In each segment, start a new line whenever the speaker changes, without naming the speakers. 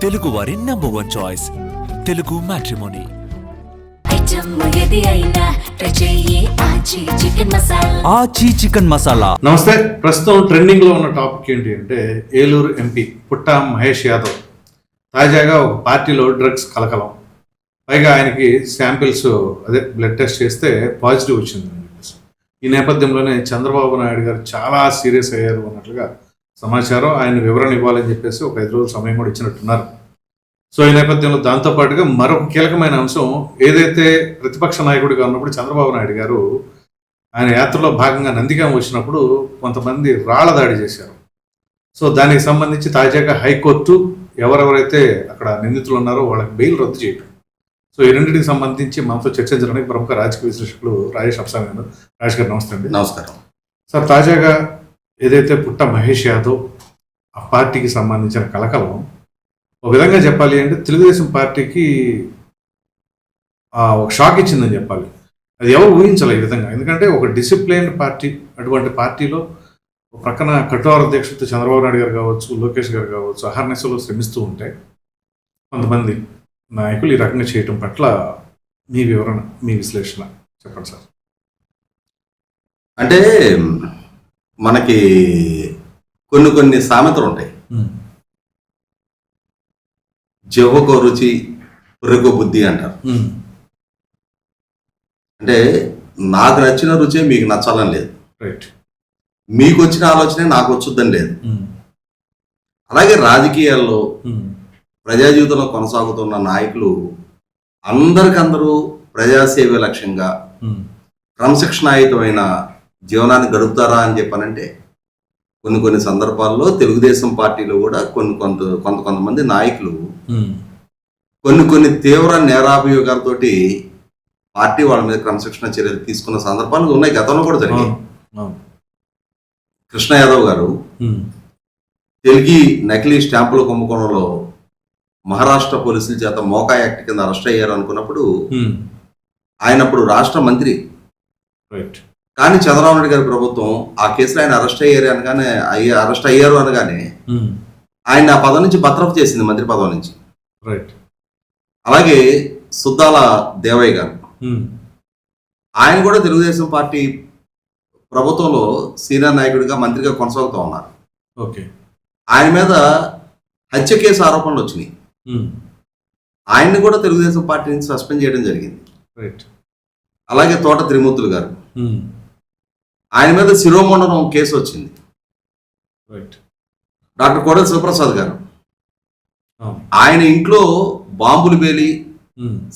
తెలుగు వారి number 1 choice Telugu matrimony.
ఆచి chicken masala.
నమస్తే. ప్రస్తుతం ట్రెండింగ్ లో ఉన్న టాపిక్ ఏంటి అంటే ఏలూరు ఎంపీ పుట్టా మహేష్ యాదవ్ తాజాగా ఒక పార్టీలో డ్రగ్స్ కలకలం, పైగా ఆయనకి శాంపిల్స్ బ్లడ్ టెస్ట్ చేస్తే పాజిటివ్ వచ్చింది. ఈ నేపథ్యంలోనే చంద్రబాబు నాయుడు గారు చాలా సీరియస్ అయ్యారు అన్నట్లుగా సమాచారం. ఆయన వివరణ ఇవ్వాలని చెప్పేసి ఒక 5 రోజుల సమయం కూడా ఇచ్చినట్టున్నారు. సో ఈ నేపథ్యంలో దాంతోపాటుగా మరొక కీలకమైన అంశం, ఏదైతే ప్రతిపక్ష నాయకుడిగా ఉన్నప్పుడు చంద్రబాబు నాయుడు గారు ఆయన యాత్రలో భాగంగా నందిగాం వచ్చినప్పుడు కొంతమంది రాళ్ల దాడి చేశారు. సో దానికి సంబంధించి తాజాగా హైకోర్టు ఎవరెవరైతే అక్కడ నిందితులు ఉన్నారో వాళ్ళకి బెయిల్ రద్దు చేయడం. సో ఈ రెండింటికి సంబంధించి మనతో చర్చించడానికి ప్రముఖ రాజకీయ విశ్లేషకులు రాజేష్ అఫ్సాన్ గారు. రాజేష్ గారు నమస్తే అండి.
నమస్కారం
సార్, తాజాగా ఏదైతే పుట్ట మహేష్ యాదవ్ ఆ పార్టీకి సంబంధించిన కలకలం, ఒక విధంగా చెప్పాలి అంటే తెలుగుదేశం పార్టీకి ఒక షాక్ ఇచ్చిందని చెప్పాలి. అది ఎవరు ఊహించాలి ఈ విధంగా. ఎందుకంటే ఒక డిసిప్లైన్డ్ పార్టీ, అటువంటి పార్టీలో ఒక ప్రక్కన కఠోర దీక్షతో చంద్రబాబు నాయుడు గారు కావచ్చు, లోకేష్ గారు కావచ్చు అహర్నిశలో శ్రమిస్తూ ఉంటే కొంతమంది నాయకులు ఈ రకంగా చేయటం పట్ల మీ వివరణ, మీ విశ్లేషణ చెప్పండి సార్.
అంటే మనకి కొన్ని సామెతలు ఉంటాయి. జవ్వకో రుచి పుర్రెకో బుద్ధి అంటారు. అంటే నాకు నచ్చిన రుచే మీకు నచ్చాలని లేదు,
రైట్,
మీకు వచ్చిన ఆలోచనే నాకు వచ్చుద్దని లేదు. అలాగే రాజకీయాల్లో ప్రజా జీవితంలో కొనసాగుతున్న నాయకులు అందరికందరూ ప్రజాసేవ లక్ష్యంగా క్రమశిక్షణాయుతమైన జీవనాన్ని గడుపుతారా అని చెప్పానంటే కొన్ని సందర్భాల్లో తెలుగుదేశం పార్టీలో కూడా కొంతమంది నాయకులు కొన్ని తీవ్ర నేరాభియోగాలతోటి పార్టీ వాళ్ళ మీద క్రమశిక్షణ చర్యలు తీసుకున్న సందర్భాలు ఉన్నాయి. గతంలో కూడా జరిగాయి. కృష్ణ యాదవ్ గారు తెలుగు నకిలీ స్టాంపుల కుంభకోణంలో మహారాష్ట్ర పోలీసుల చేత మోకా యాక్ట్ కింద అరెస్ట్ అయ్యారు అనుకున్నప్పుడు ఆయన అప్పుడు రాష్ట్ర మంత్రి. కానీ చంద్రబాబు నాయుడు గారి ప్రభుత్వం ఆ కేసులో ఆయన అరెస్ట్ అయ్యారు అనగానే ఆయన ఆ పదవి నుంచి బర్తరఫ్ చేసింది, మంత్రి పదవి నుంచి. అలాగే సుద్దాల దేవయ్య గారు, ఆయన కూడా తెలుగుదేశం పార్టీ ప్రభుత్వంలో సీనియర్ నాయకుడిగా మంత్రిగా కొనసాగుతూ ఉన్నారు. ఆయన మీద హత్య కేసు ఆరోపణలు వచ్చినాయి. ఆయన్ని కూడా తెలుగుదేశం పార్టీ నుంచి సస్పెండ్ చేయడం జరిగింది. అలాగే తోట త్రిమూర్తులు గారు, ఆయన మీద శిరోమండనం కేసు వచ్చింది. డాక్టర్ కోడెల శివప్రసాద్ గారు, ఆయన ఇంట్లో బాంబులు పేలి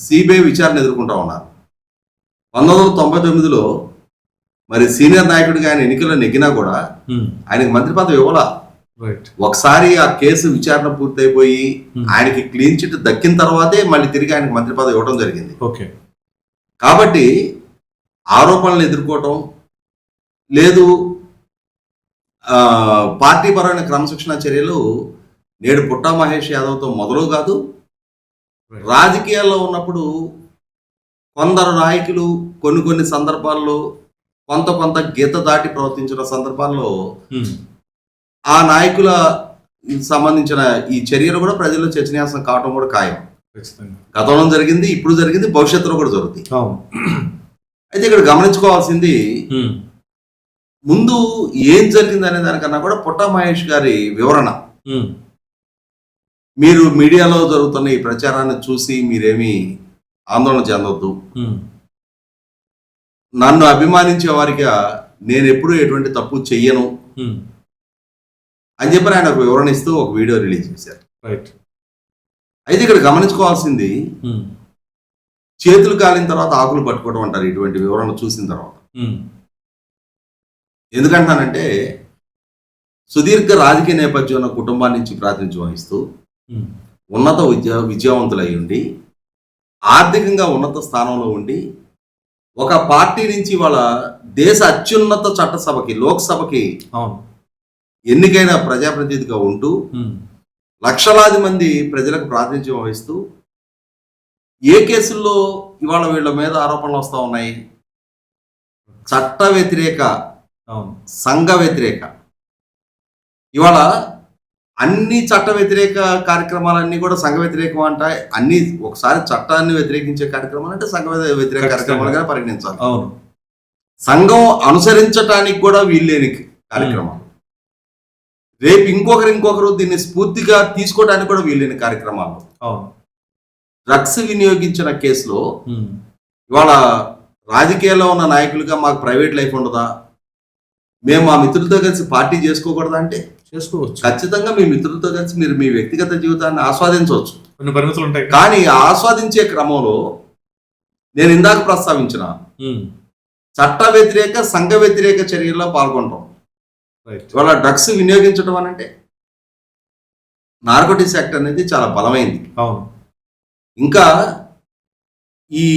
సిబిఐ విచారణ ఎదుర్కొంటా ఉన్నారు. 1999లో మరి సీనియర్ నాయకుడిగా ఆయన ఎన్నికల్లో నెగ్గినా కూడా ఆయనకి మంత్రి పదవి ఇవ్వాలా. ఒకసారి ఆ కేసు విచారణ పూర్తయిపోయి ఆయనకి క్లీన్ చిట్ దక్కిన తర్వాతే మళ్ళీ తిరిగి ఆయనకి మంత్రి పదవి ఇవ్వడం జరిగింది. కాబట్టి ఆరోపణలు ఎదుర్కోవటం లేదు, పార్టీ పరమైన క్రమశిక్షణ చర్యలు నేడు పుట్టా మహేష్ యాదవ్తో మొదలు కాదు. రాజకీయాల్లో ఉన్నప్పుడు కొందరు నాయకులు కొన్ని సందర్భాల్లో కొంత గీత దాటి ప్రవర్తించిన సందర్భాల్లో ఆ నాయకుల సంబంధించిన ఈ చర్యలు కూడా ప్రజల్లో చర్చనీయాంశం కావడం కూడా ఖాయం. గతంలో జరిగింది, ఇప్పుడు జరిగింది, భవిష్యత్తులో కూడా జరుగుతుంది. అయితే ఇక్కడ గమనించుకోవాల్సింది, ముందు ఏం జరిగింది అనే దానికన్నా కూడా పుట్టా మహేష్ గారి వివరణ. మీరు మీడియాలో జరుగుతున్న ఈ ప్రచారాన్ని చూసి మీరేమీ ఆందోళన చెందొద్దు. నన్ను అభిమానించే వారిగా నేను ఎప్పుడూ ఎటువంటి తప్పు చెయ్యను అని చెప్పి ఆయన వివరణ ఇస్తూ ఒక వీడియో రిలీజ్ చేశారు. అయితే ఇక్కడ గమనించుకోవాల్సింది, చేతులు కాలిన తర్వాత ఆకులు పట్టుకోవడం అంటారు ఇటువంటి వివరణ చూసిన తర్వాత. ఎందుకంటానంటే సుదీర్ఘ రాజకీయ నేపథ్యం ఉన్న కుటుంబాన్ని నుంచి ప్రాతినిధ్యం వహిస్తూ ఉన్నత విద్యావంతులై ఉండి ఆర్థికంగా ఉన్నత స్థానంలో ఉండి ఒక పార్టీ నుంచి వాళ్ళ దేశ అత్యున్నత చట్టసభకి, లోక్సభకి ఎన్నికైన ప్రజాప్రతినిధిగా ఉంటూ లక్షలాది మంది ప్రజలకు ప్రాతినిధ్యం వహిస్తూ ఏ కేసుల్లో ఇవాళ వీళ్ళ మీద ఆరోపణలు వస్తూ ఉన్నాయి? చట్ట వ్యతిరేక, సంఘ వ్యతిరేక. ఇవాళ అన్ని చట్ట వ్యతిరేక కార్యక్రమాలన్నీ కూడా సంఘ వ్యతిరేకం అంట. అన్ని ఒకసారి చట్టాన్ని వ్యతిరేకించే కార్యక్రమాలు అంటే సంఘ వ్యతిరేక కార్యక్రమాలుగా పరిగణించాలి.
అవును.
సంఘం అనుసరించటానికి కూడా వీల్లేని కార్యక్రమాలు, రేపు ఇంకొకరు దీన్ని స్ఫూర్తిగా తీసుకోవడానికి కూడా వీల్లేని కార్యక్రమాలు.
అవును.
డ్రగ్స్ వినియోగించిన కేసులో ఇవాళ రాజకీయాల్లో ఉన్న నాయకులుగా మాకు ప్రైవేట్ లైఫ్ ఉండదా, మేము మా మిత్రులతో కలిసి పార్టీ చేసుకోకూడదా అంటే
చేసుకోవచ్చు.
ఖచ్చితంగా మీ మిత్రులతో కలిసి మీరు మీ వ్యక్తిగత జీవితాన్ని ఆస్వాదించవచ్చు,
కొన్ని పరిమితులు ఉంటాయి.
కానీ ఆస్వాదించే క్రమంలో నేను ఇందాక ప్రస్తావించిన చట్ట వ్యతిరేక సంఘ వ్యతిరేక చర్యల్లో పాల్గొంటాం. ఇవాళ డ్రగ్స్ వినియోగించడం అని అంటే నార్కోటిక్స్ యాక్ట్ అనేది చాలా బలమైంది.
అవును.
ఇంకా ఈ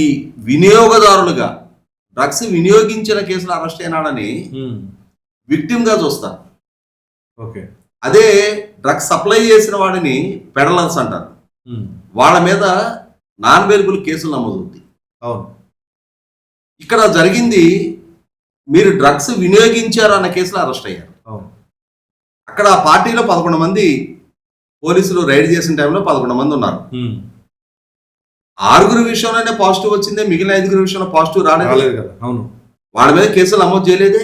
వినియోగదారులుగా డ్రగ్స్ వినియోగించిన కేసులు అరెస్ట్ అయినాడని విక్టిమ్ గా చూస్తారు.
ఓకే.
అదే డ్రగ్స్ సప్లై చేసిన వాడిని పెడలర్స్ అంటారు. వాళ్ళ మీద నాన్ బెయిలబుల్ కేసులు నమోదవుతాయి.
అవును.
ఇక్కడ జరిగింది మీరు డ్రగ్స్ వినియోగించారు అన్న కేసులో అరెస్ట్ అయ్యారు.
అవును.
అక్కడ ఆ పార్టీలో 11 మంది పోలీసులు రైడ్ చేసిన టైంలో 11 మంది ఉన్నారు. 6 విషయంలోనే పాజిటివ్ వచ్చిందే, మిగిలిన 5 విషయంలో పాజిటివ్ రాలేదు
కదా. అవును.
వాళ్ళ మీద కేసులు నమోదు చేయలేదే,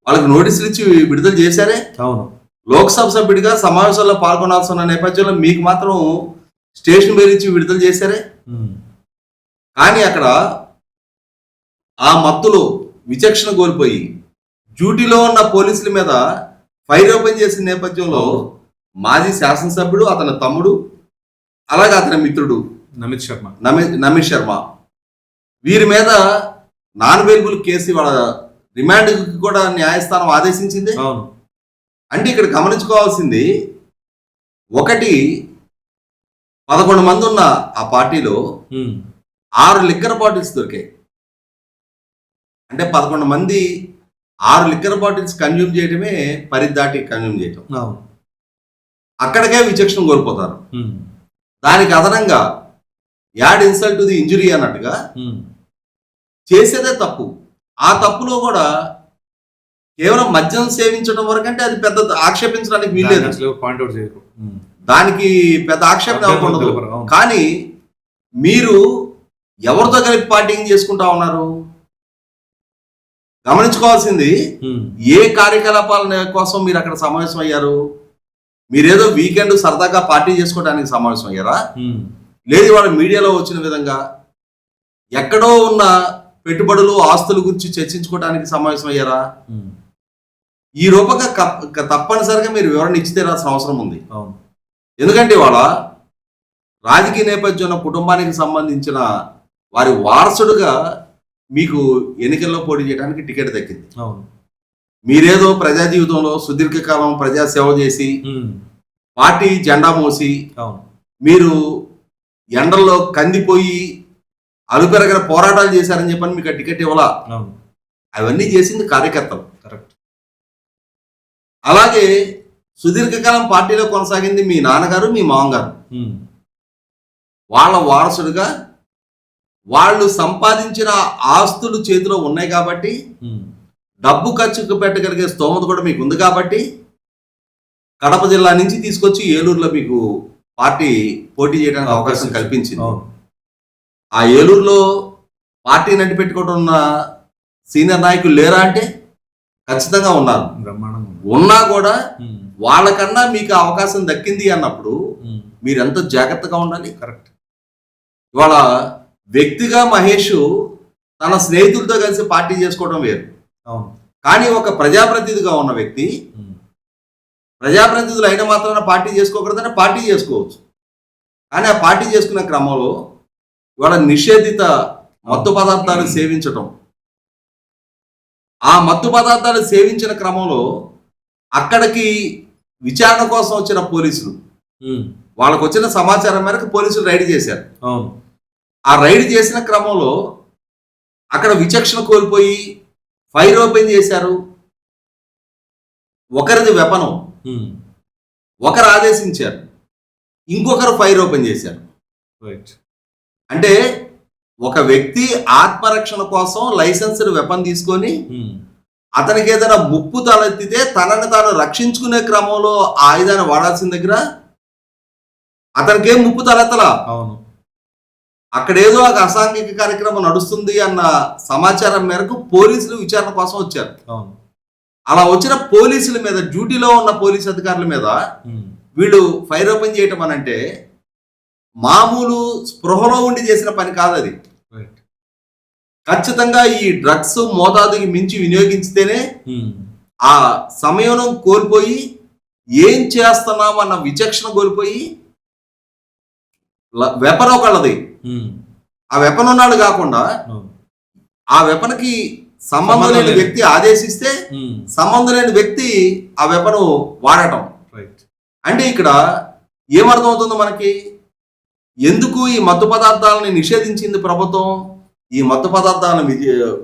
వాళ్ళకి నోటీసులు ఇచ్చి విడుదల చేశారే.
అవును.
లోక్సభ సభ్యుడిగా సమావేశాల్లో పాల్గొనాల్సిన నేపథ్యంలో మీకు మాత్రం స్టేషన్ బెయిల్ ఇచ్చి విడుదల చేశారే. కానీ అక్కడ ఆ మత్తులో విచక్షణ కోల్పోయి డ్యూటీలో ఉన్న పోలీసుల మీద ఫైర్ ఓపెన్ చేసిన నేపథ్యంలో మాజీ శాసనసభ్యుడు, అతని తమ్ముడు, అలాగే అతని మిత్రుడు నమిత్ శర్మ వీరి మీద నాన్ బెయిలబుల్ కేసు వాళ్ళ రిమాండ్ కూడా న్యాయస్థానం ఆదేశించింది. అంటే ఇక్కడ గమనించుకోవాల్సింది ఒకటి, 11 మంది ఉన్న ఆ పార్టీలో 6 లిక్కర్ బాటిల్స్ దొరికాయి. అంటే 11 మంది 6 లిక్కర్ బాటిల్స్ కన్జ్యూమ్ చేయడమే పరిదాటి కన్జ్యూమ్ చేయటం. అక్కడికే విచక్షణ కోల్పోతారు. దానికి అదనంగా add insult to the injury అన్నట్టుగా చేసేదే తప్పు. ఆ తప్పులో కూడా కేవలం మద్యం సేవించడం వరకు అంటే అది పెద్ద ఆక్షేపించడానికి వీల్లేదు, దానికి పెద్ద ఆక్షేపణ అవ్వకూడదు. కానీ మీరు ఎవరితో కలిపి పార్టీని చేసుకుంటా ఉన్నారు గమనించుకోవాల్సింది. ఏ కార్యకలాపాల కోసం మీరు అక్కడ సమావేశం అయ్యారు? మీరేదో వీకెండ్ సరదాగా పార్టీ చేసుకోవడానికి సమావేశం అయ్యారా? లేదు ఇవాళ మీడియాలో వచ్చిన విధంగా ఎక్కడో ఉన్న పెట్టుబడులు ఆస్తుల గురించి చర్చించుకోవడానికి సమావేశం అయ్యారా? ఈ రూపంగా తప్పనిసరిగా మీరు వివరణ ఇచ్చి తీరాల్సిన అవసరం ఉంది. ఎందుకంటే ఇవాళ రాజకీయ నేపథ్యం కుటుంబానికి సంబంధించిన వారి వారసుడుగా మీకు ఎన్నికల్లో పోటీ చేయడానికి టికెట్ దక్కింది. మీరేదో ప్రజా జీవితంలో సుదీర్ఘకాలం ప్రజా సేవ చేసి పార్టీ జెండా మోసి మీరు ఎండల్లో కందిపోయి అలుపెరగర పోరాటాలు చేశారని చెప్పని మీకు టికెట్ ఇవ్వాలా? అవన్నీ చేసింది కార్యకర్తలు. అలాగే సుదీర్ఘకాలం పార్టీలో కొనసాగింది మీ నాన్నగారు, మీ మామగారు. వాళ్ళ వారసుడుగా వాళ్ళు సంపాదించిన ఆస్తులు చేతిలో ఉన్నాయి కాబట్టి, డబ్బు ఖర్చుకు పెట్టగలిగే స్తోమత కూడా మీకు ఉంది కాబట్టి కడప జిల్లా నుంచి తీసుకొచ్చి ఏలూరులో మీకు పార్టీ పోటీ చేయడానికి అవకాశం కల్పించింది. ఆ ఏలూరులో పార్టీ నడి పెట్టుకోవడం ఉన్న సీనియర్ నాయకులు లేరా అంటే ఖచ్చితంగా ఉన్నారు. ఉన్నా కూడా వాళ్ళకన్నా మీకు అవకాశం దక్కింది అన్నప్పుడు మీరు ఎంత జాగ్రత్తగా ఉండాలి. కరెక్ట్. ఇవాళ వ్యక్తిగా మహేష్ తన స్నేహితులతో కలిసి పార్టీ చేసుకోవడం వేరు. కానీ ఒక ప్రజాప్రతినిధిగా ఉన్న వ్యక్తి ప్రజాప్రతినిధులు అయిన మాత్రాన పార్టీ చేసుకోకూడదని పార్టీ చేసుకోవచ్చు. కానీ ఆ పార్టీ చేసుకునే క్రమంలో ఇవాళ నిషేధిత మత్తు పదార్థాలు సేవించటం, ఆ మత్తు పదార్థాలు సేవించిన క్రమంలో అక్కడికి విచారణ కోసం వచ్చిన పోలీసులు వాళ్ళకు వచ్చిన సమాచారం మేరకు పోలీసులు రైడ్ చేశారు. ఆ రైడ్ చేసిన క్రమంలో అక్కడ విచక్షణ కోల్పోయి ఫైర్ ఓపెన్ చేశారు. ఒకరిది వెపనం, ఒకరు ఆదేశించారు, ఇంకొకరు ఫైర్ ఓపెన్ చేశారు. అంటే ఒక వ్యక్తి ఆత్మరక్షణ కోసం లైసెన్స్డ్ వెపన్ తీసుకొని అతనికి ఏదైనా ముప్పు తలెత్తితే తనని తాను రక్షించుకునే క్రమంలో ఆ ఆయుధాన్ని వాడాల్సిన దగ్గర అతనికి ఏం ముప్పు తలెత్తలా.
అవును.
అక్కడేదో ఒక అసాంఘిక కార్యక్రమం నడుస్తుంది అన్న సమాచారం మేరకు పోలీసులు విచారణ కోసం వచ్చారు.
అవును.
అలా వచ్చిన పోలీసుల మీద, డ్యూటీలో ఉన్న పోలీసు అధికారుల మీద వీళ్ళు ఫైర్ ఓపెన్ చేయటం అనంటే మామూలు స్పృహలో ఉండి చేసిన పని కాదు అది. ఖచ్చితంగా ఈ డ్రగ్స్ మోతాదుకి మించి వినియోగించితేనే ఆ సమయం కోల్పోయి ఏం చేస్తున్నాం అన్న విచక్షణ కోల్పోయి వెపన్ ఒకళ్ళది, ఆ వెపన్ ఉన్నాడు కాకుండా ఆ వెపన్కి సంబంధం లేని వ్యక్తి ఆదేశిస్తే సంబంధం లేని వ్యక్తి ఆ వెపను వాడటం. అంటే ఇక్కడ ఏమర్థమవుతుందో మనకి, ఎందుకు ఈ మత్తు పదార్థాలని నిషేధించింది ప్రభుత్వం? ఈ మత్తు పదార్థాలను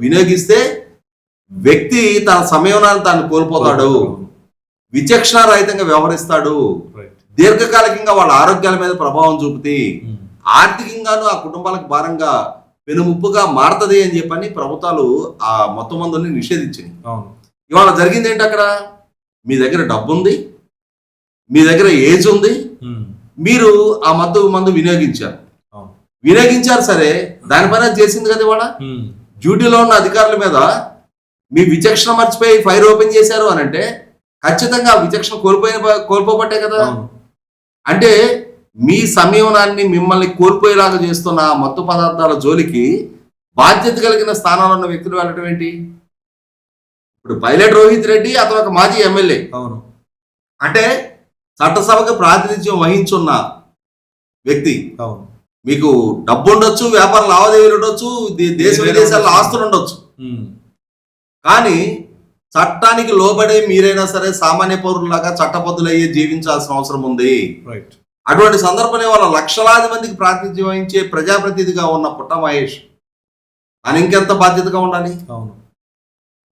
వినియోగిస్తే వ్యక్తి తన సమయాన్ని తాను కోల్పోతాడు, విచక్షణ రహితంగా వ్యవహరిస్తాడు, దీర్ఘకాలికంగా వాళ్ళ ఆరోగ్యాల మీద ప్రభావం చూపుతాయి, ఆర్థికంగాను ఆ కుటుంబాలకు భారంగా పెనుముప్పుగా మారుతుంది అని చెప్పని ప్రభుత్వాలు ఆ మత్తు మందుని నిషేధించింది. ఇవాళ జరిగింది ఏంటి? అక్కడ మీ దగ్గర డబ్బు ఉంది, మీ దగ్గర ఏజ్ ఉంది, మీరు ఆ మందు వినియోగించారు సరే, దానిపైన చేసింది కదా ఇవాళ. డ్యూటీలో ఉన్న అధికారుల మీద మీ విచక్షణ మర్చిపోయి ఫైర్ ఓపెన్ చేశారు అని అంటే ఖచ్చితంగా విచక్షణ కోల్పోబట్టే కదా. అంటే మీ సంయమనాన్ని మిమ్మల్ని కోల్పోయేలాగా చేస్తున్న మత్తు పదార్థాల జోలికి బాధ్యత కలిగిన స్థానాల్లో ఉన్న వ్యక్తులు వెళ్ళటం ఏంటి? ఇప్పుడు పైలట్ రోహిత్ రెడ్డి అతను ఒక మాజీ ఎమ్మెల్యే.
అవును.
అంటే చట్టసభకు ప్రాతినిధ్యం వహించున్న వ్యక్తి.
అవును.
మీకు డబ్బు ఉండొచ్చు, వ్యాపార లావాదేవీలు ఉండొచ్చు, దేశ విదేశాల్లో ఆస్తులు ఉండొచ్చు, కానీ చట్టానికి లోబడే మీరైనా సరే సామాన్య పౌరులాగా చట్టబద్ధులయ్యే జీవించాల్సిన అవసరం ఉంది. అటువంటి సందర్భంలో వాళ్ళ లక్షలాది మందికి ప్రాతినిధ్యం వహించే ప్రజాప్రతినిధిగా ఉన్న పుట్ట మహేష్ అని ఇంకెంత బాధ్యతగా ఉండాలి.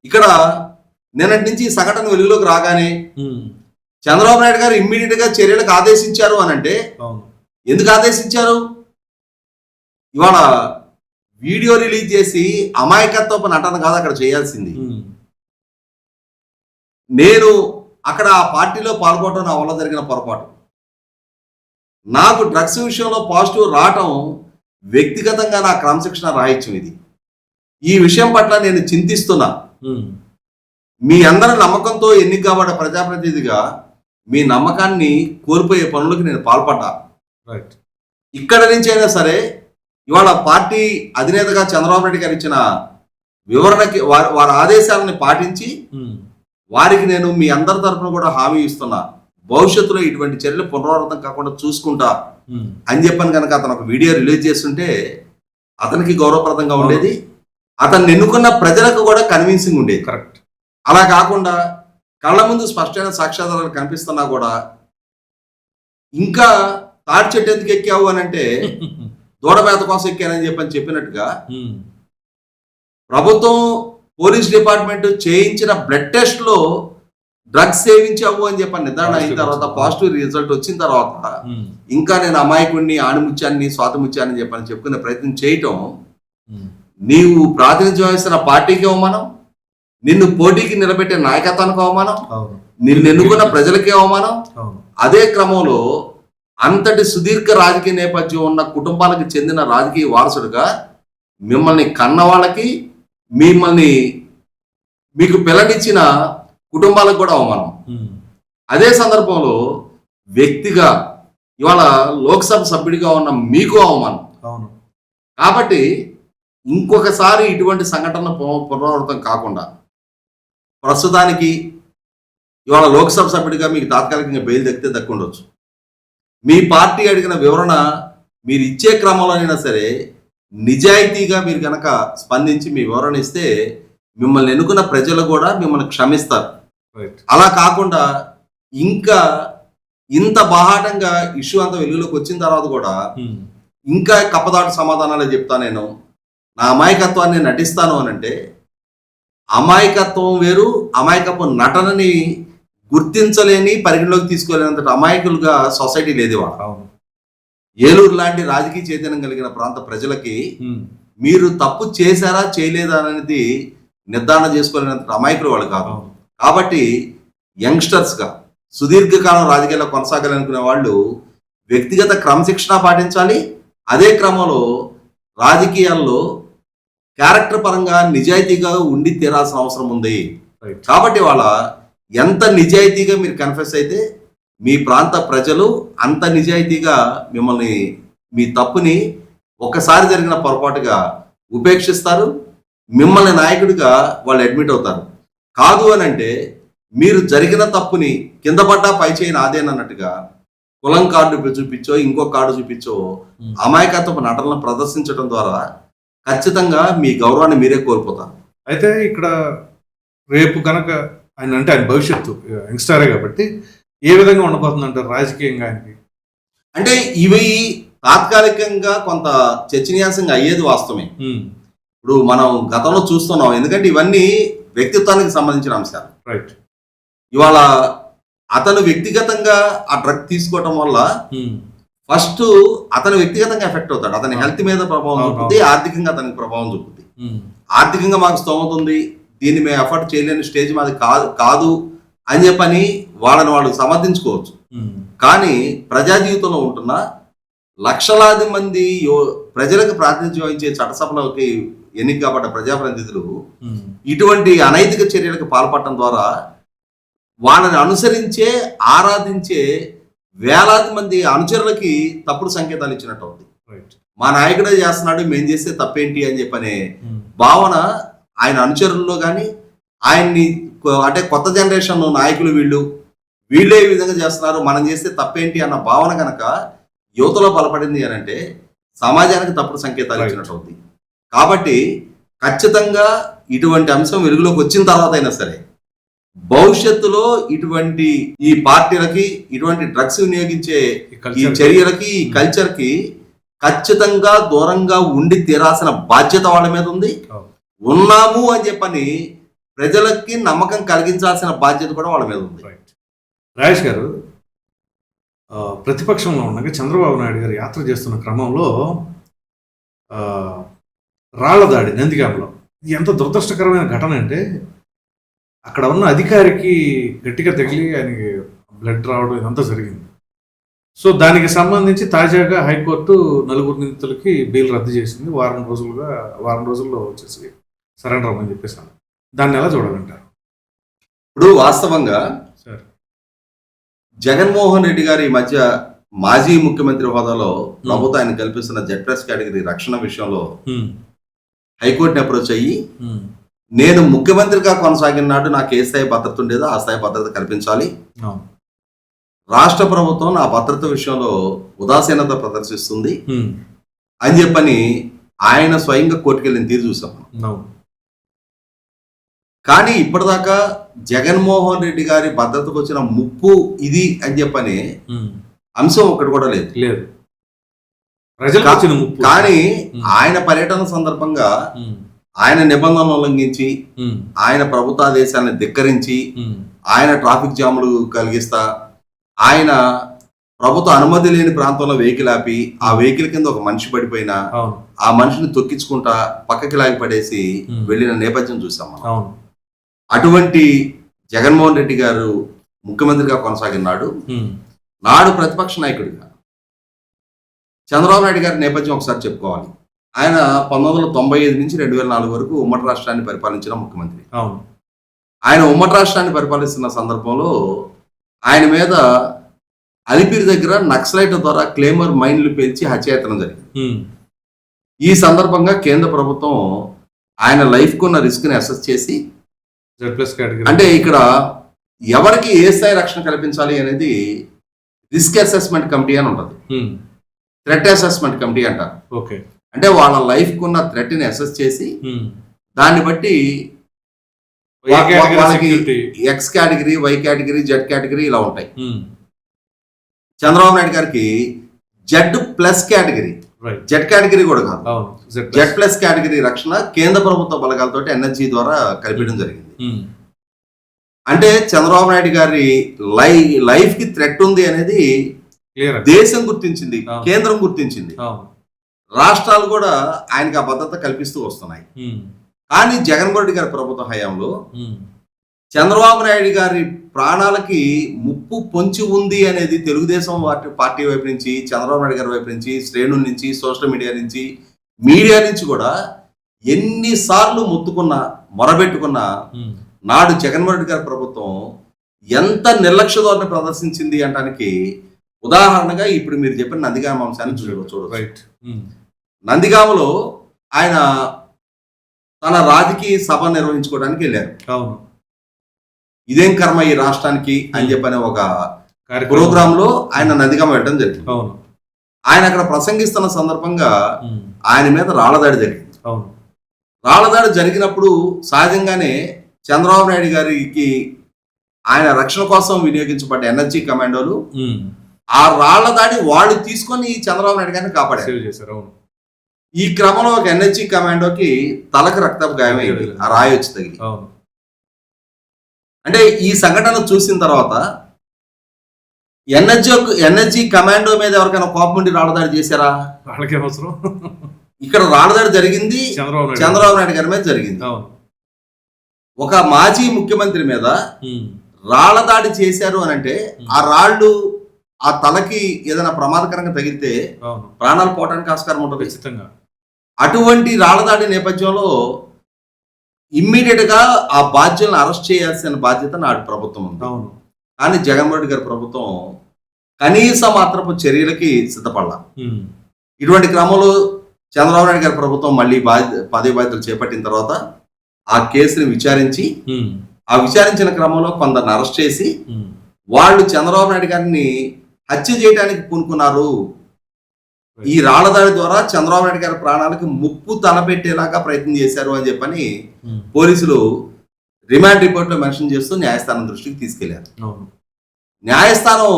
ఇక్కడ నిన్నటి నుంచి ఈ సంఘటన వెలుగులోకి రాగానే చంద్రబాబు నాయుడు గారు ఇమ్మీడియట్ గా చర్యలకు ఆదేశించారు అని అంటే ఎందుకు ఆదేశించారు? ఇవాళ వీడియో రిలీజ్ చేసి అమాయకత్వపు నటన కాదు అక్కడ చేయాల్సింది. నేను అక్కడ ఆ పార్టీలో పాల్గొనడం నా వల్ల జరిగిన పొరపాటు. నాకు డ్రగ్స్ విషయంలో పాజిటివ్ రావటం వ్యక్తిగతంగా నా క్రమశిక్షణ రాహిత్యం. ఇది ఈ విషయం పట్ల నేను చింతిస్తున్నా. మీ అందరి నమ్మకంతో ఎన్నిక కాబడ్డ ప్రజాప్రతినిధిగా మీ నమ్మకాన్ని కోల్పోయే పనులకు నేను పాల్పడ్డా. ఇక్కడ నుంచి అయినా సరే ఇవాళ పార్టీ అధినేతగా చంద్రబాబు నాయుడు గారు ఇచ్చిన వివరణకి వారి ఆదేశాలను పాటించి వారికి నేను మీ అందరి తరఫున కూడా హామీ ఇస్తున్నా, భవిష్యత్తులో ఇటువంటి చర్యలు పునరావృతం కాకుండా చూసుకుంటా అని చెప్పని కనుక అతను ఒక వీడియో రిలీజ్ చేస్తుంటే అతనికి గౌరవప్రదంగా ఉండేది, అతన్ని ఎన్నుకున్న ప్రజలకు కూడా కన్విన్సింగ్ ఉండేది.
కరెక్ట్.
అలా కాకుండా కళ్ళ ముందు స్పష్టమైన సాక్ష్యాధారాలు కనిపిస్తున్నా కూడా ఇంకా తాటి చెట్టు ఎందుకు ఎక్కావు అని అంటే దూడమేత కోసం ఎక్కానని చెప్పినట్టుగా ప్రభుత్వం పోలీస్ డిపార్ట్మెంట్ చేయించిన బ్లడ్ టెస్ట్ లో డ్రగ్స్ సేవించావు అని చెప్పని నిర్ధారణ అయిన తర్వాత, పాజిటివ్ రిజల్ట్ వచ్చిన తర్వాత ఇంకా నేను అమాయకుడిని, ఆణిముత్యాన్ని, స్వాతిముత్యాన్ని చెప్పుకునే ప్రయత్నం చేయటం నీవు ప్రాతినిధ్యం వహిస్తున్న పార్టీకి అవమానం, నిన్ను పోటీకి నిలబెట్టే నాయకత్వానికి అవమానం, నిన్ను ఎన్నుకున్న ప్రజలకి అవమానం. అదే క్రమంలో అంతటి సుదీర్ఘ రాజకీయ నేపథ్యం ఉన్న కుటుంబాలకు చెందిన రాజకీయ వారసుడుగా మిమ్మల్ని కన్న వాళ్ళకి, మీకు పిల్లనిచ్చిన కుటుంబాలకు కూడా అవమానం. అదే సందర్భంలో వ్యక్తిగా ఇవాళ లోక్సభ సభ్యుడిగా ఉన్న మీకు అవమానం. కాబట్టి ఇంకొకసారి ఇటువంటి సంఘటన పునరావృతం కాకుండా ప్రస్తుతానికి ఇవాళ లోక్సభ సభ్యుడిగా మీకు తాత్కాలికంగా బెయిల్ దక్కుండొచ్చు. మీ పార్టీ అడిగిన వివరణ మీరు ఇచ్చే క్రమంలోనైనా సరే నిజాయితీగా మీరు కనుక స్పందించి మీ వివరణ ఇస్తే మిమ్మల్ని ఎన్నుకున్న ప్రజలు కూడా మిమ్మల్ని క్షమిస్తారు. అలా కాకుండా ఇంకా ఇంత బాహాటంగా ఇష్యూ అంతా వెలుగులోకి వచ్చిన తర్వాత కూడా ఇంకా కప్పదాటు సమాధానాలే చెప్తా, నేను నా అమాయకత్వాన్ని నటిస్తాను అని అంటే అమాయకత్వం వేరు, అమాయకత్వం నటనని గుర్తించలేని, పరిగణలోకి తీసుకోలేనంత అమాయకులుగా సొసైటీ లేదు. ఏలూరు లాంటి రాజకీయ చైతన్యం కలిగిన ప్రాంత ప్రజలకి మీరు తప్పు చేశారా చేయలేదా అనేది నిర్ధారణ చేసుకోలేనంత అమాయకులు వాళ్ళు కాదు. కాబట్టి యంగ్స్టర్స్గా సుదీర్ఘకాలం రాజకీయాల్లో కొనసాగాలనుకునే వాళ్ళు వ్యక్తిగత క్రమశిక్షణ పాటించాలి. అదే క్రమంలో రాజకీయాల్లో క్యారెక్టర్ పరంగా నిజాయితీగా ఉండి తీరాల్సిన అవసరం ఉంది. కాబట్టి వాళ్ళ ఎంత నిజాయితీగా మీరు కన్ఫెస్ అయితే మీ ప్రాంత ప్రజలు అంత నిజాయితీగా మిమ్మల్ని మీ తప్పుని ఒక్కసారి జరిగిన పొరపాటుగా ఉపేక్షిస్తారు. మిమ్మల్ని నాయకుడిగా వాళ్ళు అడ్మిట్ అవుతారు. కాదు అని అంటే మీరు జరిగిన తప్పుని కింద పడ్డా పై చేయని ఆదేనన్నట్టుగా కులం కార్డు చూపించో ఇంకో కార్డు చూపించో అమాయకత్వపు నటనలను ప్రదర్శించడం ద్వారా ఖచ్చితంగా మీ గౌరవాన్ని మీరే కోల్పోతారు.
అయితే ఇక్కడ రేపు కనుక ఆయన అంటే ఆయన భవిష్యత్తు యంగ్స్టరే కాబట్టి ఏ విధంగా ఉండబోతుందంటారు రాజకీయంగా ఆయనకి?
అంటే ఇవి తాత్కాలికంగా కొంత చర్చనీయాంశంగా అయ్యేది వాస్తవమే. ఇప్పుడు మనం గతంలో చూస్తున్నాం, ఎందుకంటే ఇవన్నీ వ్యక్తిత్వానికి సంబంధించిన అంశాలు.
రైట్.
ఇవాళ అతను వ్యక్తిగతంగా ఆ డ్రగ్ తీసుకోవటం వల్ల ఫస్ట్ అతను వ్యక్తిగతంగా ఎఫెక్ట్ అవుతాడు. అతని హెల్త్ మీద ప్రభావం చూపుతుంది, ఆర్థికంగా అతనికి ప్రభావం చూపుతుంది. ఆర్థికంగా మాకు స్తోమత ఉంది, దీన్ని మేము ఎఫర్ట్ చేయలేని స్టేజ్ మాది కాదు అని చెప్పని వాళ్ళని వాళ్ళు సమర్థించుకోవచ్చు. కానీ ప్రజా జీవితంలో ఉంటున్న లక్షలాది మంది ప్రజలకు ప్రాతినిధ్యం వహించే చట్టసభలోకి ఎన్నిక కాబట్ట ప్రజాప్రతినిధులు ఇటువంటి అనైతిక చర్యలకు పాల్పడటం ద్వారా వాళ్ళని అనుసరించే ఆరాధించే వేలాది మంది అనుచరులకి తప్పుడు సంకేతాలు ఇచ్చినట్టు అవుతుంది. మా నాయకుడే చేస్తున్నాడు, మేము చేస్తే తప్పేంటి అని చెప్పనే భావన ఆయన అనుచరుల్లో కానీ ఆయన్ని అంటే కొత్త జనరేషన్ నాయకులు వీళ్ళే ఈ విధంగా చేస్తున్నారు, మనం చేస్తే తప్పేంటి అన్న భావన కనుక యువతలో బలపడింది అని అంటే సమాజానికి తప్పుడు సంకేతాలు ఇచ్చినట్టు అవుతుంది. కాబట్టి ఖచ్చితంగా ఇటువంటి అంశం వెలుగులోకి వచ్చిన తర్వాత అయినా సరే భవిష్యత్తులో ఇటువంటి ఈ పార్టీలకి ఇటువంటి డ్రగ్స్ వినియోగించే ఈ చర్యలకి ఈ కల్చర్కి ఖచ్చితంగా దూరంగా ఉండి తీరాల్సిన బాధ్యత వాళ్ళ మీద ఉంది. ఉన్నాము అని చెప్పని ప్రజలకి నమ్మకం కలిగించాల్సిన బాధ్యత కూడా వాళ్ళ మీద ఉంది.
రాజేష్ గారు, ప్రతిపక్షంలో ఉండగా చంద్రబాబు నాయుడు గారు యాత్ర చేస్తున్న క్రమంలో రాళ్ల దాడి నందిగామలో ఎంత దురదృష్టకరమైన ఘటన అంటే అక్కడ ఉన్న అధికారికి గట్టిగా తగిలి ఆయనకి బ్లడ్ రావడం ఇదంతా జరిగింది. సో దానికి సంబంధించి తాజాగా హైకోర్టు 4 నిందితులకి బెయిల్ రద్దు చేసింది. వారం రోజుల్లో వచ్చేసి సరెండర్ అవ్వమని చెప్పేసాను. దాన్ని ఎలా చూడాలంటారు?
ఇప్పుడు వాస్తవంగా జగన్మోహన్ రెడ్డి గారి మధ్య మాజీ ముఖ్యమంత్రి హోదాలో ప్రభుత్వం ఆయన కల్పిస్తున్న Z+ కేటగిరీ రక్షణ విషయంలో హైకోర్టుని అప్రోచ్ అయ్యి నేను ముఖ్యమంత్రిగా కొనసాగిన నాడు నాకు ఏ స్థాయి భద్రత ఉండేదో ఆ స్థాయి భద్రత కల్పించాలి, రాష్ట్ర ప్రభుత్వం నా భద్రత విషయంలో ఉదాసీనత ప్రదర్శిస్తుంది అని చెప్పని ఆయన స్వయంగా కోర్టుకెళ్ళిన తీరు చూసాం. కానీ ఇప్పటిదాకా జగన్మోహన్ రెడ్డి గారి భద్రతకు వచ్చిన ముప్పు ఇది అని చెప్పని అంశం ఒక్కటి కూడా లేదు. కానీ ఆయన పర్యటన సందర్భంగా ఆయన నిబంధనలు ఉల్లంఘించి ఆయన ప్రభుత్వాదేశాన్ని ధిక్కరించి ఆయన ట్రాఫిక్ జాములు కలిగిస్తా ఆయన ప్రభుత్వ అనుమతి లేని ప్రాంతంలో వెహికల్ ఆపి ఆ వెహికల్ కింద ఒక మనిషి పడిపోయినా ఆ మనిషిని తొక్కించుకుంటా పక్కకి లాగి పడేసి వెళ్ళిన నేపథ్యం చూసాం మనం. అటువంటి జగన్మోహన్ రెడ్డి గారు ముఖ్యమంత్రిగా కొనసాగిన నాడు ప్రతిపక్ష నాయకుడిగా చంద్రబాబు నాయుడు గారి నేపథ్యం ఒకసారి చెప్పుకోవాలి. ఆయన 1995 నుంచి 2004 వరకు ఉమ్మడి రాష్ట్రాన్ని పరిపాలించిన ముఖ్యమంత్రి. ఆయన ఉమ్మడి రాష్ట్రాన్ని పరిపాలిస్తున్న సందర్భంలో ఆయన మీద అలిపిరి దగ్గర నక్సలైట్ ద్వారా క్లేమర్ మైన్లు పేల్చి హత్యాయత్నం జరిగింది. ఈ సందర్భంగా కేంద్ర ప్రభుత్వం ఆయన లైఫ్ కున్న రిస్క్ ని అసెస్ చేసి అంటే ఇక్కడ ఎవరికి ఏ స్థాయి రక్షణ కల్పించాలి అనేది రిస్క్ అసెస్మెంట్ కమిటీ అని ఉంటుంది, థ్రెట్ అసెస్మెంట్ కమిటీ అంటారు. అంటే వాళ్ళ లైఫ్ కున్న థ్రెట్ ని అసెస్ చేసి దాన్ని బట్టి వాళ్ళకి X category, why category, Z category ఇలా ఉంటాయి. చంద్రబాబు నాయుడు గారికి Z+ కేటగిరీ, జెడ్ కేటగిరీ కూడా కాదు, Z+ కేటగిరీ రక్షణ కేంద్ర ప్రభుత్వ బలగాలతో NHG ద్వారా కల్పించడం జరిగింది. అంటే చంద్రబాబు నాయుడు గారి లైఫ్ కి థ్రెట్ ఉంది అనేది దేశం గుర్తించింది, కేంద్రం గుర్తించింది, రాష్ట్రాలు కూడా ఆయనకి ఆ భద్రత కల్పిస్తూ వస్తున్నాయి. కానీ జగన్మోహన్ రెడ్డి గారి ప్రభుత్వ హయాంలో చంద్రబాబు నాయుడు గారి ప్రాణాలకి ముప్పు పొంచి ఉంది అనేది తెలుగుదేశం పార్టీ వైపు నుంచి, చంద్రబాబు నాయుడు గారి వైపు నుంచి, శ్రేణుల నుంచి, సోషల్ మీడియా నుంచి కూడా ఎన్నిసార్లు మొత్తుకున్నా, మొరబెట్టుకున్నా నాడు జగన్మోహన్ రెడ్డి గారి ప్రభుత్వం ఎంత నిర్లక్ష్య ధోరణి ప్రదర్శించింది అనడానికి ఉదాహరణగా ఇప్పుడు మీరు చెప్పిన నందిగామ అంశాన్ని చూడవచ్చు. నందిగామలో ఆయన తన రాజకీయ సభ నిర్వహించుకోవడానికి వెళ్ళారు.
అవును,
ఇదేం కర్మ ఈ రాష్ట్రానికి అని చెప్పని ఒక ప్రోగ్రామ్ లో ఆయన నందిగామ వెళ్ళడం జరిగింది.
అవును,
ఆయన అక్కడ ప్రసంగిస్తున్న సందర్భంగా ఆయన మీద రాళ్లదాడి జరిగింది.
అవును,
రాళ్లదాడి జరిగినప్పుడు సహజంగానే చంద్రబాబు నాయుడు గారికి ఆయన రక్షణ కోసం వినియోగించబడ్డ ఎన్ఎస్జీ కమాండోలు ఆ రాళ్ల దాడి వాళ్ళు తీసుకొని చంద్రబాబు నాయుడు గారిని కాపాడారు. ఈ క్రమంలో ఒక ఎన్హెచ్జి కమాండోకి తలకు రక్తపు గాయమైంది, ఆ రాయి వచ్చి తగిలి. అంటే ఈ సంఘటన చూసిన తర్వాత ఎన్హెచ్జి కమాండో మీద ఎవరికైనా కోపం ఉండి రాళ్లదాడి చేశారా? ఇక్కడ రాళ్లదాడి జరిగింది చంద్రబాబు నాయుడు గారి మీద జరిగింది. ఒక మాజీ ముఖ్యమంత్రి మీద రాళ్లదాడి చేశారు అని అంటే ఆ రాళ్ళు ఆ తలకి ఏదైనా ప్రమాదకరంగా తగిలితే ప్రాణాలు పోవడానికి ఆస్కారం ఉంటుంది. అటువంటి రాళ్లదాడి నేపథ్యంలో ఇమ్మీడియట్ గా ఆ బాధ్యులను అరెస్ట్ చేయాల్సిన బాధ్యత నాటి ప్రభుత్వం ఉంది. కానీ జగన్మోహన్ రెడ్డి గారి ప్రభుత్వం కనీస మాత్రపు చర్యలకి సిద్ధపడాల. ఇటువంటి క్రమంలో చంద్రబాబు నాయుడు గారి ప్రభుత్వం మళ్ళీ పదవి బాధ్యతలు చేపట్టిన తర్వాత ఆ కేసుని విచారించి ఆ విచారించిన క్రమంలో కొందరిని అరెస్ట్ చేసి వాళ్ళు చంద్రబాబు నాయుడు గారిని హత్య చేయడానికి పూనుకున్నారు, ఈ రాళ్లదాడి ద్వారా చంద్రబాబు నాయుడు గారి ప్రాణాలకు ముప్పు తలపెట్టేలాగా ప్రయత్నం చేశారు అని చెప్పని పోలీసులు రిమాండ్ రిపోర్ట్ లో మెన్షన్ చేస్తూ న్యాయస్థానం దృష్టికి తీసుకెళ్లారు. న్యాయస్థానం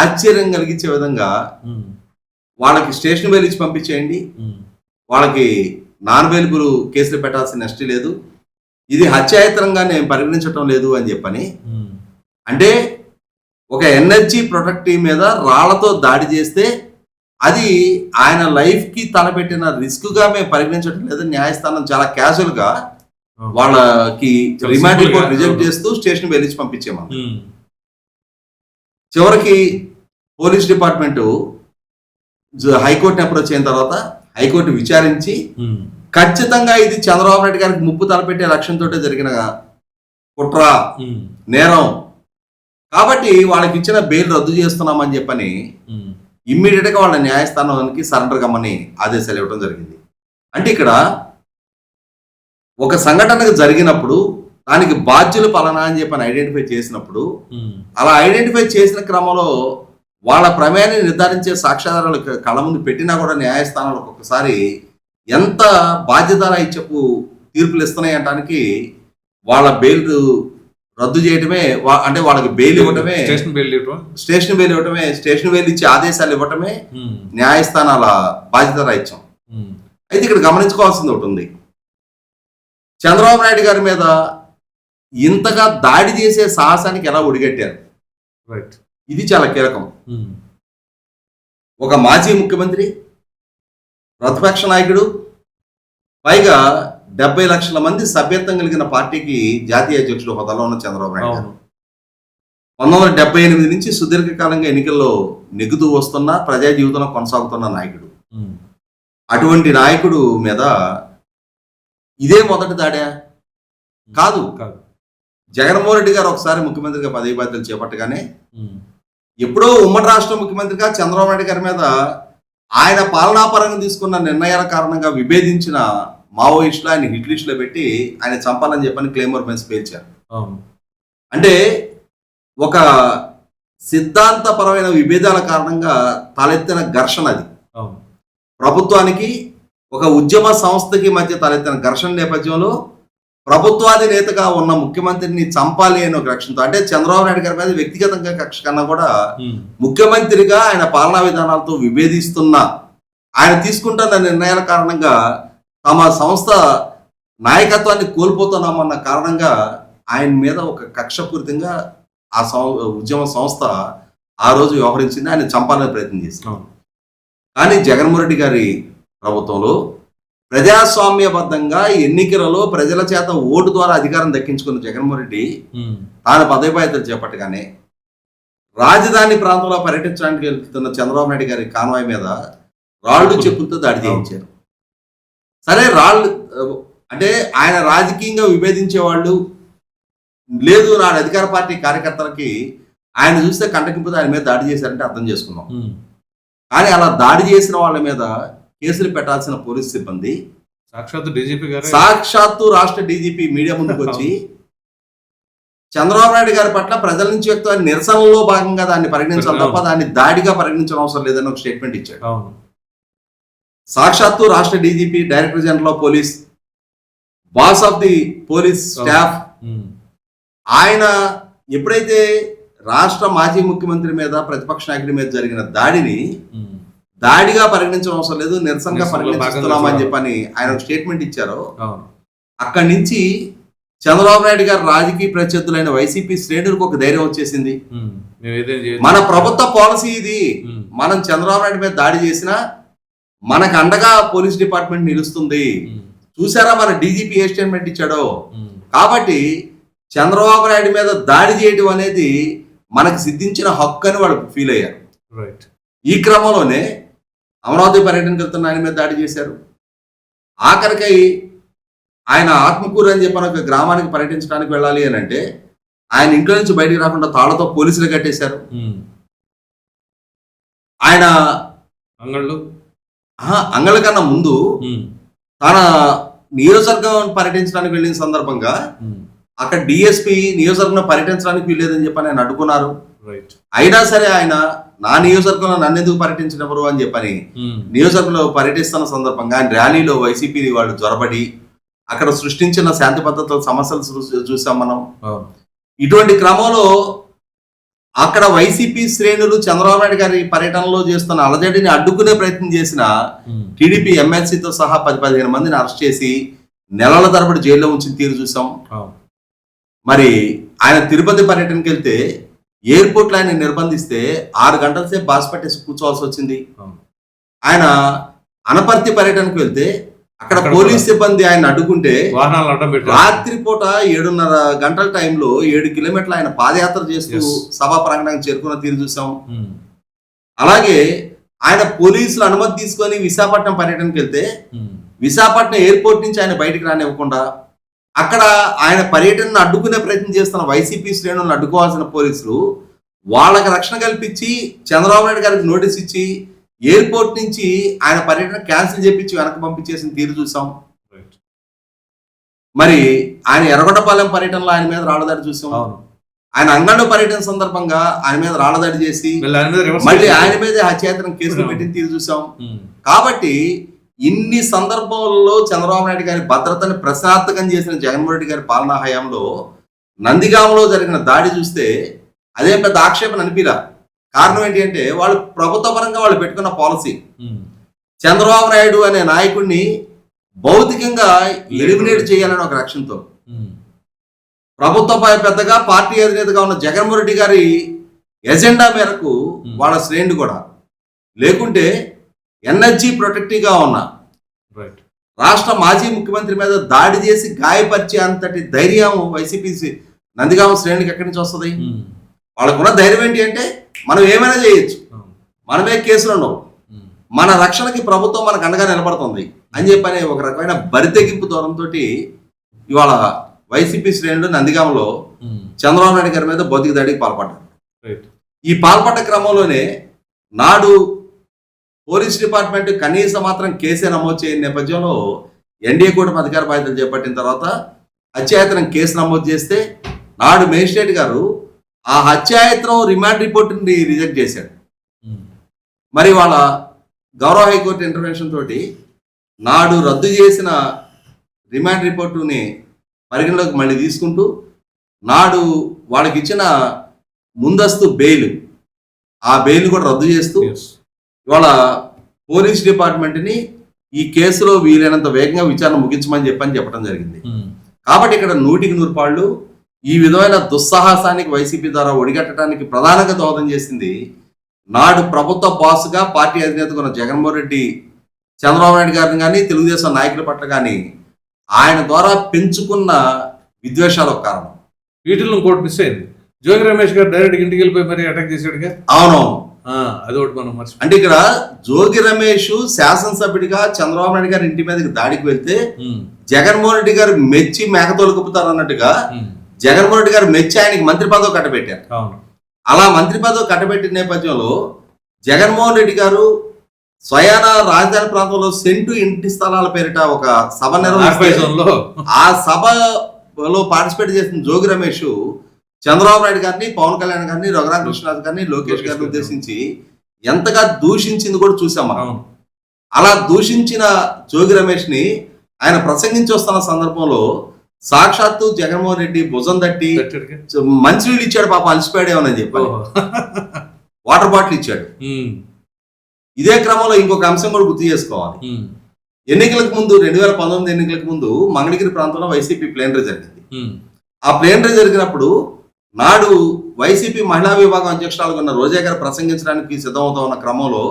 ఆశ్చర్యం కలిగించే విధంగా వాళ్ళకి స్టేషన్ బెయిల్ ఇచ్చి పంపించేయండి, వాళ్ళకి నాన్ బెయిలబుల్ కేసులు పెట్టాల్సిన నెక్స్ట్ లేదు, ఇది హత్యాయత్నంగా నేను పరిగణించటం లేదు అని చెప్పని. అంటే ఒక ఎన్హెచ్జి ప్రొటెక్టివ్ మీద రాళ్లతో దాడి చేస్తే అది ఆయన లైఫ్ కి తలపెట్టిన రిస్క్ గా మేము పరిగణించడం లేదు. న్యాయస్థానం చాలా క్యాజువల్ గా వాళ్ళకి రిమాండ్ రిపోర్ట్ రిజెక్ట్ చేస్తూ స్టేషన్ బెయిల్ ఇచ్చి పంపించేమా. చివరికి పోలీస్ డిపార్ట్మెంట్ హైకోర్టుని అప్రోచ్ అయిన తర్వాత హైకోర్టు విచారించి ఖచ్చితంగా ఇది చంద్రబాబు నాయుడు గారికి ముప్పు తలపెట్టే లక్ష్యంతో జరిగిన కుట్ర, నేరం కాబట్టి వాళ్ళకి ఇచ్చిన బెయిల్ రద్దు చేస్తున్నామని చెప్పని ఇమ్మీడియట్ గా వాళ్ళ న్యాయస్థానానికి సరెండర్ కమ్మని ఆదేశాలు ఇవ్వడం జరిగింది. అంటే ఇక్కడ ఒక సంఘటన జరిగినప్పుడు దానికి బాధ్యులు పలానా అని చెప్పని ఐడెంటిఫై చేసినప్పుడు అలా ఐడెంటిఫై చేసిన క్రమంలో వాళ్ళ ప్రమేయాన్ని నిర్ధారించే సాక్ష్యాధారాలు కళ్ళ ముందు పెట్టినా కూడా న్యాయస్థానాలు ఒక్కొక్కసారి ఎంత బాధ్యతారాహిత్యపు తీర్పులు ఇస్తున్నాయి అనడానికి వాళ్ళ బెయిల్ రద్దు చేయటమే, అంటే వాళ్ళకి బెయిల్ ఇవ్వటమే, స్టేషన్ బెయిల్ ఇచ్చి ఆదేశాలు ఇవ్వటమే న్యాయస్థానాల బాధ్యతారాహిత్యం. అయితే ఇక్కడ గమనించుకోవాల్సింది ఒకటి ఉంది, చంద్రబాబు నాయుడు గారి మీద ఇంతగా దాడి చేసే సాహసానికి ఎలా ఒడిగట్టారు, ఇది చాలా కీలకం. ఒక మాజీ ముఖ్యమంత్రి, ప్రతిపక్ష నాయకుడు, పైగా 70 లక్షల మంది సభ్యత్వం కలిగిన పార్టీకి జాతీయ అధ్యక్షుడు హోదాలో ఉన్న చంద్రబాబు నాయుడు గారు 1978 నుంచి సుదీర్ఘకాలంగా ఎన్నికల్లో నెగ్గుతూ వస్తున్న, ప్రజా జీవితంలో కొనసాగుతున్న నాయకుడు. అటువంటి నాయకుడు మీద ఇదే మొదటి దాడా కాదు. జగన్మోహన్ రెడ్డి గారు ఒకసారి ముఖ్యమంత్రిగా పదవి బాధ్యతలు చేపట్టగానే ఎప్పుడో ఉమ్మడి రాష్ట్ర ముఖ్యమంత్రిగా చంద్రబాబు నాయుడు గారి మీద ఆయన పాలనాపరంగా తీసుకున్న నిర్ణయాల కారణంగా విభేదించిన మావోయిస్టులు ఆయన హిట్ లిస్ట్ లో పెట్టి ఆయన చంపాలని చెప్పని క్లెయిమోర్ బెన్స్ పేల్చారు. అంటే ఒక సిద్ధాంతపరమైన విభేదాల కారణంగా తలెత్తిన ఘర్షణ అది. ప్రభుత్వానికి ఒక ఉద్యమ సంస్థకి మధ్య తలెత్తిన ఘర్షణ నేపథ్యంలో ప్రభుత్వాధినేతగా ఉన్న ముఖ్యమంత్రిని చంపాలి అనే ఒక లక్ష్యంతో, అంటే చంద్రబాబు నాయుడు గారి మీద వ్యక్తిగతంగా కక్ష కన్నా కూడా ముఖ్యమంత్రిగా ఆయన పాలనా విధానాలతో విభేదిస్తున్న ఆయన తీసుకుంటున్న నిర్ణయాల కారణంగా తమ సంస్థ నాయకత్వాన్ని కోల్పోతున్నామన్న కారణంగా ఆయన మీద ఒక కక్షపూరితంగా ఆ ఉద్యమ సంస్థ ఆ రోజు వ్యవహరించింది, ఆయన చంపాలని ప్రయత్నం చేసింది. కానీ జగన్మోహన్ రెడ్డి గారి ప్రభుత్వంలో ప్రజాస్వామ్యబద్ధంగా ఎన్నికలలో ప్రజల చేత ఓటు ద్వారా అధికారం దక్కించుకున్న జగన్మోహన్ రెడ్డి తాను పదవి బాధ్యతలు చేపట్టగానే రాజధాని ప్రాంతంలో పర్యటించడానికి వెళ్తున్న చంద్రబాబు నాయుడు గారి కాన్వాయ్ మీద రాళ్లు చెప్పులతో దాడి చేయించారు. సరే, రాళ్ళు అంటే ఆయన రాజకీయంగా విభేదించే వాళ్ళు లేదు, నాడు అధికార పార్టీ కార్యకర్తలకి ఆయన చూస్తే కంటకింపుతో ఆయన మీద దాడి చేశారంటే అర్థం చేసుకున్నాం. కానీ అలా దాడి చేసిన వాళ్ళ మీద కేసులు పెట్టాల్సిన పోలీసు సిబ్బంది సాక్షాత్తు రాష్ట్ర డీజీపీ మీడియా ముందుకు వచ్చి చంద్రబాబు నాయుడు గారి పట్ల ప్రజల నుంచి వ్యక్తమైన నిరసనలో భాగంగా దాన్ని పరిగణించాలి తప్ప దాన్ని దాడిగా పరిగణించడం అవసరం లేదని ఒక స్టేట్మెంట్ ఇచ్చాడు. సాక్షాత్తు రాష్ట్ర DGP, director general of police, boss of the police staff, ఆయన ఎప్పుడైతే రాష్ట్ర మాజీ ముఖ్యమంత్రి మీద, ప్రతిపక్ష నాయకుడి మీద జరిగిన దాడిని దాడిగా పరిగణించడం అవసరం లేదు, నిరసనగా పరిగణిస్తున్నామని చెప్పని ఆయన ఒక స్టేట్మెంట్ ఇచ్చారో అక్కడి నుంచి చంద్రబాబు నాయుడు గారు రాజకీయ ప్రత్యర్థులైన వైసీపీ శ్రేణులకు ఒక ధైర్యం వచ్చేసింది. మన ప్రభుత్వ పాలసీ ఇది, మనం చంద్రబాబు నాయుడు మీద దాడి చేసినా మనకు అండగా పోలీస్ డిపార్ట్మెంట్ నిలుస్తుంది. చూసారా మన డీజీపీ ఏ స్టేట్మెంట్ ఇచ్చాడో. కాబట్టి చంద్రబాబు నాయుడు మీద దాడి చేయడం అనేది మనకు సిద్ధించిన హక్కు అని వాళ్ళు ఫీల్ అయ్యారు. ఈ క్రమంలోనే అమరావతి పర్యటనకు వెళ్తున్న ఆయన మీద దాడి చేశారు. ఆఖరికై ఆయన ఆత్మకూరు అని చెప్పిన ఒక గ్రామానికి పర్యటించడానికి వెళ్ళాలి అని అంటే ఆయన ఇంట్లో నుంచి బయటికి రాకుండా తాళ్లతో పోలీసులు కట్టేశారు. ఆయన అంగళ్ళ కన్నా ముందు తన నియోజకవర్గం పర్యటించడానికి వెళ్ళిన సందర్భంగా అక్కడ డిఎస్పీ నియోజకవర్గం పర్యటించడానికి వీల్లేదని చెప్పని ఆయన అడ్డుకున్నారు. అయినా సరే ఆయన నా నియోజకవర్గంలో నన్ను ఎందుకు పర్యటించినవరు అని చెప్పని నియోజకవర్గంలో పర్యటిస్తున్న సందర్భంగా ఆయన ర్యాలీలో వైసీపీ వాళ్ళు జ్వరబడి అక్కడ సృష్టించిన శాంతి భద్రతల సమస్యలు చూసాం మనం. ఇటువంటి క్రమంలో అక్కడ వైసీపీ శ్రేణులు చంద్రబాబు నాయుడు గారి పర్యటనలో చేస్తున్న అలజడిని అడ్డుకునే ప్రయత్నం చేసిన టీడీపీ ఎమ్మెల్సీతో సహా 10-15 మందిని అరెస్ట్ చేసి నెలల తరబడి జైల్లో ఉంచిన తీరు చూసాం. మరి ఆయన తిరుపతి పర్యటనకి వెళ్తే ఎయిర్పోర్ట్ లో ఆయన నిర్బంధిస్తే 6 గంటల సేపు బాస్ పట్టేసి కూర్చోవాల్సి వచ్చింది. ఆయన అనపర్తి పర్యటనకు వెళ్తే అక్కడ పోలీస్ సిబ్బంది ఆయన అడ్డుకుంటే రాత్రిపూట 7:30 గంటల టైంలో 7 కిలోమీటర్లు ఆయన పాదయాత్ర చేస్తూ సభా ప్రాంగణానికి చేరుకున్న తీరు చూసాం. అలాగే ఆయన పోలీసులు అనుమతి తీసుకొని విశాఖపట్నం పర్యటనకి వెళ్తే విశాఖపట్నం ఎయిర్పోర్ట్ నుంచి ఆయన బయటకు రానివ్వకుండా అక్కడ ఆయన పర్యటనను అడ్డుకునే ప్రయత్నం చేస్తున్న వైసీపీ శ్రేణులను అడ్డుకోవాల్సిన పోలీసులు వాళ్ళకి రక్షణ కల్పించి చంద్రబాబు నాయుడు గారికి నోటీస్ ఇచ్చి ఎయిర్పోర్ట్ నుంచి ఆయన పర్యటన క్యాన్సిల్ చేపించి వెనక్కి పంపించేసిన తీరు చూసాం. మరి ఆయన ఎర్రగొండపాలెం పర్యటనలో ఆయన మీద రాళ్ళదాడి చూసాం. ఆయన అంగంలో పర్యటన సందర్భంగా ఆయన మీద రాళ్ళదాడి చేసి మళ్ళీ ఆయన మీద హత్యాయత్నం కేసులు పెట్టిన తీరు చూసాం. కాబట్టి ఇన్ని సందర్భాల్లో చంద్రబాబు నాయుడు గారి భద్రతని ప్రశ్నార్థకం చేసిన జగన్మోహన్ రెడ్డి గారి పాలనా హయాంలో నందిగామలో జరిగిన దాడి చూస్తే అదే పెద్ద ఆక్షేపణ అనిపిరా. కారణం ఏంటి అంటే వాళ్ళు ప్రభుత్వ పరంగా వాళ్ళు పెట్టుకున్న పాలసీ చంద్రబాబు నాయుడు అనే నాయకుడిని భౌతికంగా ఎలిమినేట్ చేయాలని ఒక లక్ష్యంతో ప్రభుత్వ పెద్దగా పార్టీ అధినేతగా ఉన్న జగన్మోహన్ రెడ్డి గారి ఎజెండా మేరకు వాళ్ళ శ్రేణులు కూడా లేకుంటే ఎనర్జీ ప్రొటెక్టివ్గా ఉన్న రాష్ట్ర మాజీ ముఖ్యమంత్రి మీద దాడి చేసి గాయపరిచే అంతటి ధైర్యం వైసీపీ నందిగామ శ్రేణులకు ఎక్కడి నుంచి వస్తుంది? వాళ్ళకున్న ధైర్యం ఏంటి అంటే మనం ఏమైనా చేయొచ్చు, మనమే కేసులు ఉండవు, మన రక్షణకి ప్రభుత్వం మనకు అండగా నిలబడుతుంది అని చెప్పని ఒక రకమైన బరితెగింపు దూరంతో ఇవాళ వైసీపీ శ్రేణులు నందిగామలో చంద్రబాబు నాయుడు గారి మీద భౌతిక దాడికి పాల్పడ్డారు. ఈ పాల్పడ్డ క్రమంలోనే నాడు పోలీస్ డిపార్ట్మెంట్ కనీసం మాత్రం కేసే నమోదు చేయని నేపథ్యంలో ఎన్డీఏ కూటమి అధికార బాధ్యతలు చేపట్టిన తర్వాత హత్యాయత్నం కేసు నమోదు చేస్తే నాడు మేజిస్ట్రేట్ గారు ఆ హత్యాయత్నం రిమాండ్ రిపోర్ట్ని రిజెక్ట్ చేశాడు. మరి వాళ్ళ గౌరవ హైకోర్టు ఇంటర్వెన్షన్ తోటి నాడు రద్దు చేసిన రిమాండ్ రిపోర్టుని పరిగణలోకి మళ్ళీ తీసుకుంటూ నాడు వాళ్ళకి ఇచ్చిన ముందస్తు బెయిల్ ఆ బెయిల్ కూడా రద్దు చేస్తూ ఇవాళ పోలీస్ డిపార్ట్మెంట్ని ఈ కేసులో వీలైనంత వేగంగా విచారణ ముగించమని చెప్పడం జరిగింది. కాబట్టి ఇక్కడ 100% ఈ విధమైన దుస్సాహసానికి వైసీపీ ద్వారా ఒడిగట్టడానికి ప్రధానంగా దోహదం చేసింది నాడు ప్రభుత్వ బాసుగా పార్టీ అధినేతగా ఉన్న జగన్మోహన్ రెడ్డి చంద్రబాబు నాయుడు గారిని కానీ తెలుగుదేశం నాయకుల పట్ల కానీ ఆయన ద్వారా పెంచుకున్న విద్వేషాలు ఒక కారణం.
వీటిల్లో ఇంకోటి మిస్ అయింది. జోగి రమేష్ గారు డైరెక్ట్ ఇంటికి వెళ్ళిపోయి మరి అటాక్ చేశాడుగా.
అవునవును.
అది ఒకటి మనం మర్చిపోయి.
అంటే ఇక్కడ జోగి రమేష్ శాసనసభ్యుడిగా చంద్రబాబు నాయుడు గారి ఇంటి మీదకి దాడికి వెళ్తే జగన్మోహన్ రెడ్డి గారు మెచ్చి మేకతోలు కుప్పుతారు అన్నట్టుగా జగన్మోహన్ రెడ్డి గారు మెచ్చి ఆయనకి మంత్రి పదవి కట్టబెట్టారు. అలా మంత్రి పదవి కట్టబెట్టిన నేపథ్యంలో జగన్మోహన్ రెడ్డి గారు స్వయాన రాజధాని ప్రాంతంలో సెంటు ఇంటి స్థలాల పేరిట ఒక సభ నిర్వహించారు. ఆ సభలో పార్టిసిపేట్ చేసిన జోగి రమేష్ చంద్రబాబు నాయుడు గారిని, పవన్ కళ్యాణ్ గారిని, రఘురామకృష్ణరాజు గారిని, లోకేష్ గారిని ఉద్దేశించి ఎంతగా దూషించింది కూడా చూసాం మనం. అలా దూషించిన జోగి రమేష్ ని ఆయన ప్రసంగించి వస్తున్న సందర్భంలో సాక్షాత్తు జగన్మోహన్ రెడ్డి భుజం తట్టి మంచినీళ్ళు ఇచ్చాడు. పాప అలసిపోయాడేమని చెప్పాలి, వాటర్ బాటిల్ ఇచ్చాడు. ఇదే క్రమంలో ఇంకొక అంశం కూడా గుర్తు చేసుకోవాలి. ఎన్నికలకు ముందు 2019 ఎన్నికలకు ముందు మంగళగిరి ప్రాంతంలో వైసీపీ ప్లేనరీ జరిగింది. ఆ ప్లేనరీ జరిగినప్పుడు నాడు వైసీపీ మహిళా విభాగం అధ్యక్షురాలుగా ఉన్న రోజా గారు ప్రసంగించడానికి సిద్ధమవుతా ఉన్న క్రమంలో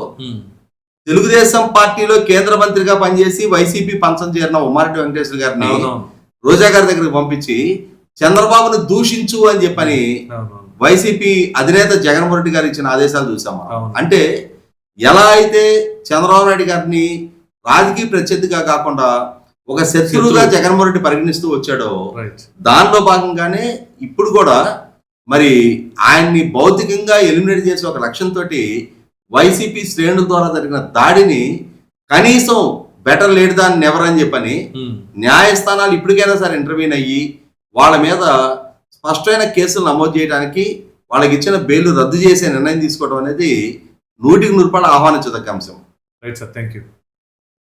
తెలుగుదేశం పార్టీలో కేంద్ర మంత్రిగా పనిచేసి వైసీపీ పంచం చేరిన ఉమ్మారెడ్డి వెంకటేశ్వర గారిని రోజా గారి దగ్గరికి పంపించి చంద్రబాబును దూషించు అని చెప్పని వైసీపీ అధినేత జగన్మోహన్ రెడ్డి గారు ఇచ్చిన ఆదేశాలు చూసాం. అంటే ఎలా అయితే చంద్రబాబు నాయుడు గారిని రాజకీయ ప్రత్యర్థిగా కాకుండా ఒక శత్రువుగా జగన్మోహన్ రెడ్డి పరిగణిస్తూ వచ్చాడో దానిలో భాగంగానే ఇప్పుడు కూడా మరి ఆయన్ని భౌతికంగా ఎలిమినేట్ చేసే ఒక లక్ష్యంతో వైసీపీ శ్రేణుల ద్వారా జరిగిన దాడిని కనీసం బెటర్ లేట్ దాన్ నెవర్ అని చెప్పని న్యాయస్థానాలు ఇప్పటికైనా సరే ఇంటర్వ్యూన్ అయ్యి వాళ్ళ మీద స్పష్టమైన కేసులు నమోదు చేయడానికి, వాళ్ళకి ఇచ్చిన బెయిల్ రద్దు చేసే నిర్ణయం తీసుకోవడం అనేది 100% ఆహ్వానించదగ్గ అంశం.
Right sir, thank you.